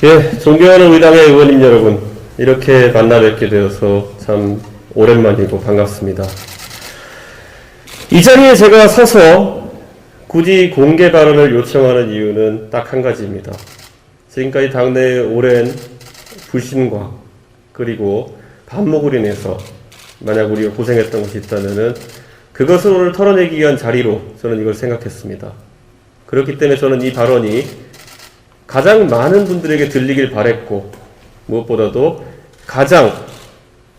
예, 존경하는 의당의 의원님 여러분, 이렇게 만나 뵙게 되어서 참 오랜만이고 반갑습니다. 이 자리에 제가 서서 굳이 공개 발언을 요청하는 이유는 딱 한 가지입니다. 지금까지 당내의 오랜 불신과 그리고 반목으로 인해서 만약 우리가 고생했던 것이 있다면은 그것을 오늘 털어내기 위한 자리로 저는 이걸 생각했습니다. 그렇기 때문에 저는 이 발언이 가장 많은 분들에게 들리길 바랬고 무엇보다도 가장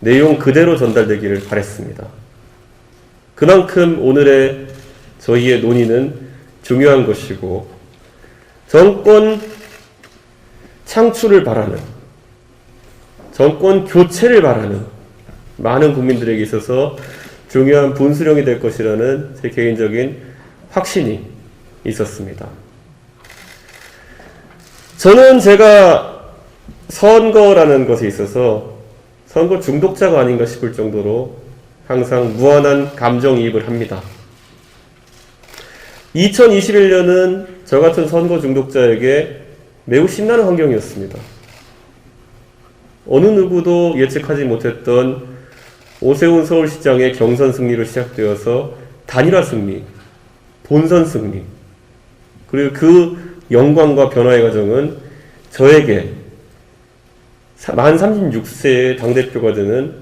내용 그대로 전달되기를 바랬습니다. 그만큼 오늘의 저희의 논의는 중요한 것이고 정권 창출을 바라는, 정권 교체를 바라는 많은 국민들에게 있어서 중요한 분수령이 될 것이라는 제 개인적인 확신이 있었습니다. 저는 제가 선거라는 것에 있어서 선거 중독자가 아닌가 싶을 정도로 항상 무한한 감정이입을 합니다. 2021년은 저 같은 선거 중독자에게 매우 신나는 환경이었습니다. 어느 누구도 예측하지 못했던 오세훈 서울시장의 경선 승리로 시작되어서 단일화 승리, 본선 승리, 그리고 그 영광과 변화의 과정은 저에게 만 36세의 당대표가 되는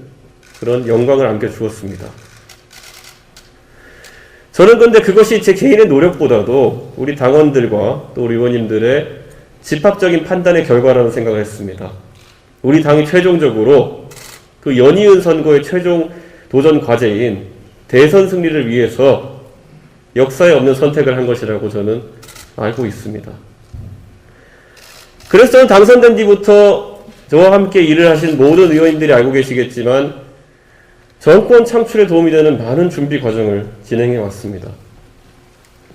그런 영광을 안겨주었습니다. 저는 근데 그것이 제 개인의 노력보다도 우리 당원들과 또 우리 의원님들의 집합적인 판단의 결과라는 생각을 했습니다. 우리 당이 최종적으로 그 연이은 선거의 최종 도전 과제인 대선 승리를 위해서 역사에 없는 선택을 한 것이라고 저는 알고 있습니다. 그래서 저는 당선된 뒤부터 저와 함께 일을 하신 모든 의원님들이 알고 계시겠지만 정권 창출에 도움이 되는 많은 준비 과정을 진행해 왔습니다.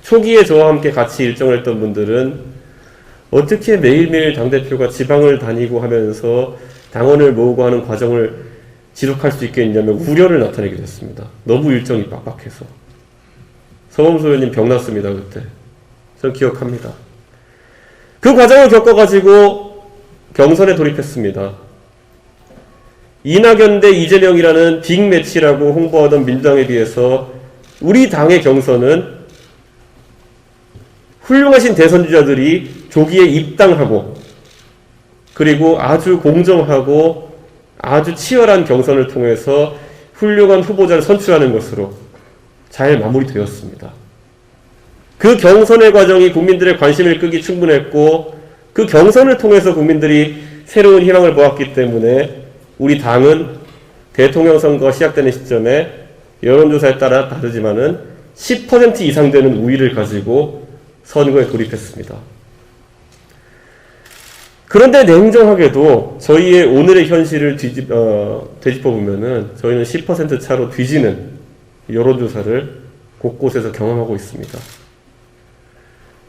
초기에 저와 함께 같이 일정을 했던 분들은 어떻게 매일매일 당대표가 지방을 다니고 하면서 당원을 모으고 하는 과정을 지속할 수 있겠냐며 우려를 나타내기도 했습니다. 너무 일정이 빡빡해서. 서범수 의원님 병났습니다, 그때. 전 기억합니다. 그 과정을 겪어가지고 경선에 돌입했습니다. 이낙연 대 이재명이라는 빅매치라고 홍보하던 민주당에 비해서 우리 당의 경선은 훌륭하신 대선주자들이 조기에 입당하고 그리고 아주 공정하고 아주 치열한 경선을 통해서 훌륭한 후보자를 선출하는 것으로 잘 마무리되었습니다. 그 경선의 과정이 국민들의 관심을 끄기 충분했고 그 경선을 통해서 국민들이 새로운 희망을 보았기 때문에 우리 당은 대통령 선거가 시작되는 시점에 여론조사에 따라 다르지만은 10% 이상 되는 우위를 가지고 선거에 돌입했습니다. 그런데 냉정하게도 저희의 오늘의 현실을 되짚어보면은 저희는 10% 차로 뒤지는 여론조사를 곳곳에서 경험하고 있습니다.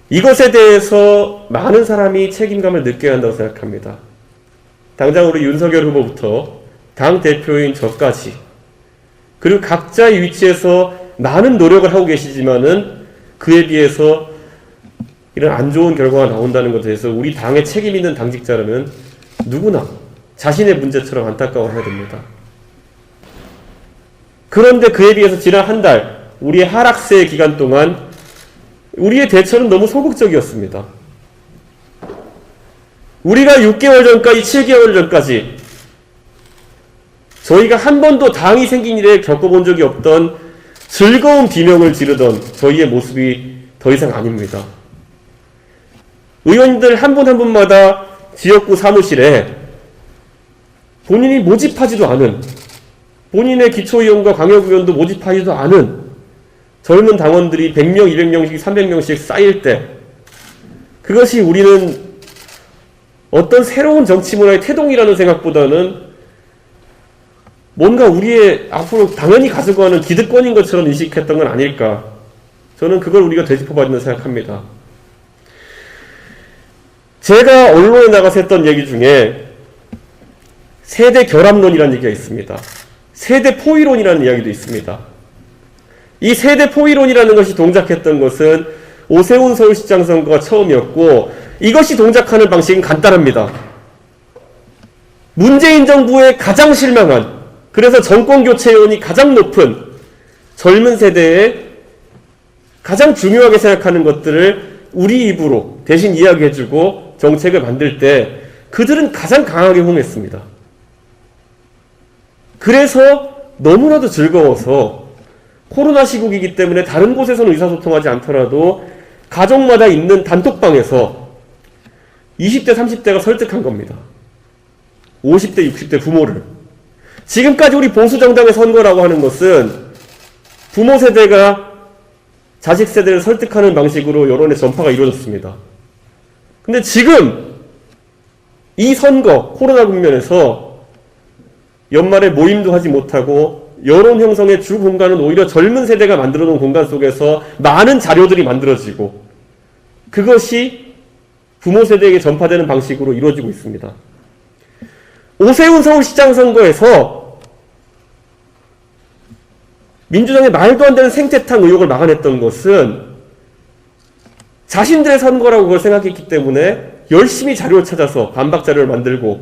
이것에 대해서 많은 사람이 책임감을 느껴야 한다고 생각합니다. 당장 우리 윤석열 후보부터 당대표인 저까지 그리고 각자의 위치에서 많은 노력을 하고 계시지만은 그에 비해서 이런 안 좋은 결과가 나온다는 것에 대해서 우리 당의 책임 있는 당직자라면 누구나 자신의 문제처럼 안타까워해야 됩니다. 그런데 그에 비해서 지난 한 달 우리의 하락세 기간 동안 우리의 대처는 너무 소극적이었습니다. 우리가 6개월 전까지 7개월 전까지 저희가 한 번도 당이 생긴 이래 겪어본 적이 없던 즐거운 비명을 지르던 저희의 모습이 더 이상 아닙니다. 의원님들 한 분 한 분마다 지역구 사무실에 본인이 모집하지도 않은, 본인의 기초의원과 광역의원도 모집하지도 않은 젊은 당원들이 100명, 200명씩, 300명씩 쌓일 때 그것이 우리는 어떤 새로운 정치 문화의 태동이라는 생각보다는 뭔가 우리의 앞으로 당연히 가지고 가는 기득권인 것처럼 인식했던 건 아닐까. 저는 그걸 우리가 되짚어봐야 된다고 생각합니다. 제가 언론에 나가서 했던 얘기 중에 세대 결합론이라는 얘기가 있습니다. 세대 포위론이라는 이야기도 있습니다. 이 세대 포위론이라는 것이 동작했던 것은 오세훈 서울시장 선거가 처음이었고 이것이 동작하는 방식은 간단합니다. 문재인 정부에 가장 실망한, 그래서 정권 교체 요인이 가장 높은 젊은 세대에 가장 중요하게 생각하는 것들을 우리 입으로 대신 이야기해주고 정책을 만들 때 그들은 가장 강하게 호응했습니다. 그래서 너무나도 즐거워서 코로나 시국이기 때문에 다른 곳에서는 의사소통하지 않더라도 가족마다 있는 단톡방에서 20대, 30대가 설득한 겁니다. 50대, 60대 부모를. 지금까지 우리 보수정당의 선거라고 하는 것은 부모 세대가 자식 세대를 설득하는 방식으로 여론의 전파가 이루어졌습니다. 근데 지금 이 선거, 코로나 국면에서 연말에 모임도 하지 못하고 여론 형성의 주 공간은 오히려 젊은 세대가 만들어 놓은 공간 속에서 많은 자료들이 만들어지고 그것이 부모 세대에게 전파되는 방식으로 이루어지고 있습니다. 오세훈 서울시장 선거에서 민주당의 말도 안 되는 생태탕 의혹을 막아냈던 것은 자신들의 선거라고 그걸 생각했기 때문에 열심히 자료를 찾아서 반박 자료를 만들고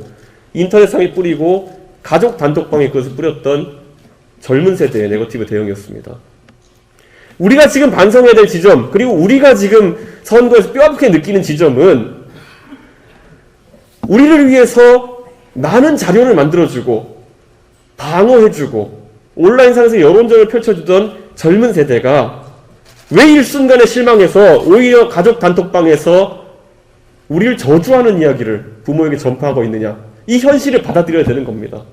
인터넷상에 뿌리고 가족 단톡방에 그것을 뿌렸던 젊은 세대의 네거티브 대응이었습니다. 우리가 지금 반성해야 될 지점, 그리고 우리가 지금 선거에서 뼈아프게 느끼는 지점은 우리를 위해서 많은 자료를 만들어주고 방어해주고 온라인상에서 여론전을 펼쳐주던 젊은 세대가 왜 일순간에 실망해서 오히려 가족 단톡방에서 우리를 저주하는 이야기를 부모에게 전파하고 있느냐, 이 현실을 받아들여야 되는 겁니다.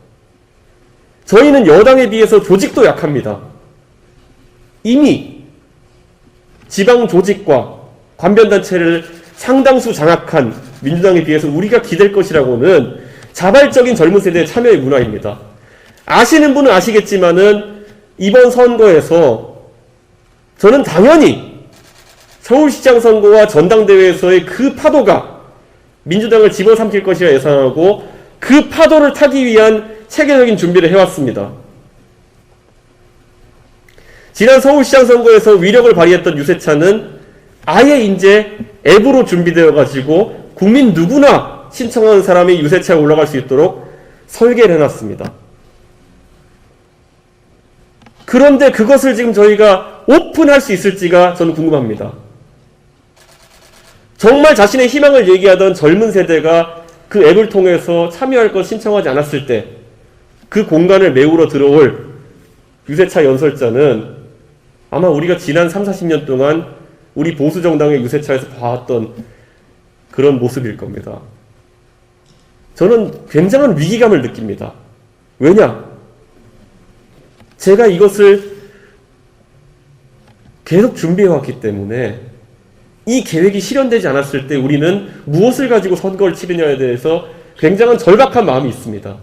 저희는 여당에 비해서 조직도 약합니다. 이미 지방 조직과 관변단체를 상당수 장악한 민주당에 비해서 우리가 기댈 것이라고는 자발적인 젊은 세대의 참여의 문화입니다. 아시는 분은 아시겠지만은 이번 선거에서 저는 당연히 서울시장 선거와 전당대회에서의 그 파도가 민주당을 집어삼킬 것이라 예상하고 그 파도를 타기 위한 체계적인 준비를 해왔습니다. 지난 서울시장 선거에서 위력을 발휘했던 유세차는 아예 이제 앱으로 준비되어 가지고 국민 누구나 신청하는 사람이 유세차에 올라갈 수 있도록 설계를 해놨습니다. 그런데 그것을 지금 저희가 오픈할 수 있을지가 저는 궁금합니다. 정말 자신의 희망을 얘기하던 젊은 세대가 그 앱을 통해서 참여할 것 신청하지 않았을 때 그 공간을 메우러 들어올 유세차 연설자는 아마 우리가 지난 3, 40년 동안 우리 보수정당의 유세차에서 봐왔던 그런 모습일 겁니다. 저는 굉장한 위기감을 느낍니다. 왜냐? 제가 이것을 계속 준비해왔기 때문에 이 계획이 실현되지 않았을 때 우리는 무엇을 가지고 선거를 치르냐에 대해서 굉장한 절박한 마음이 있습니다.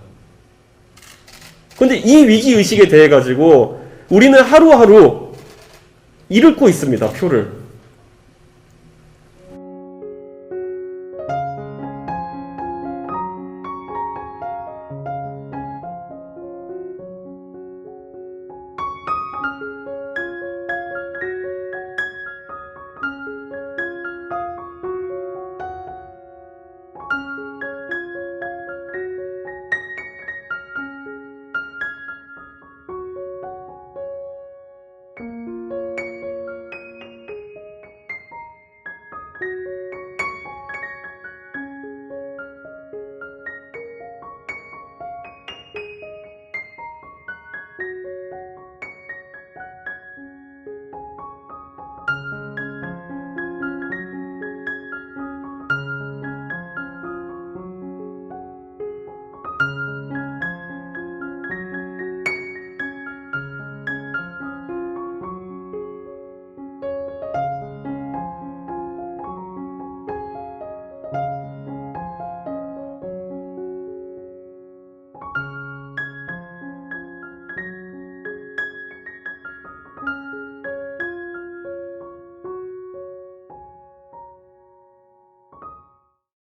그런데 이 위기의식에 대해 가지고 우리는 하루하루 잃고 있습니다. 표를.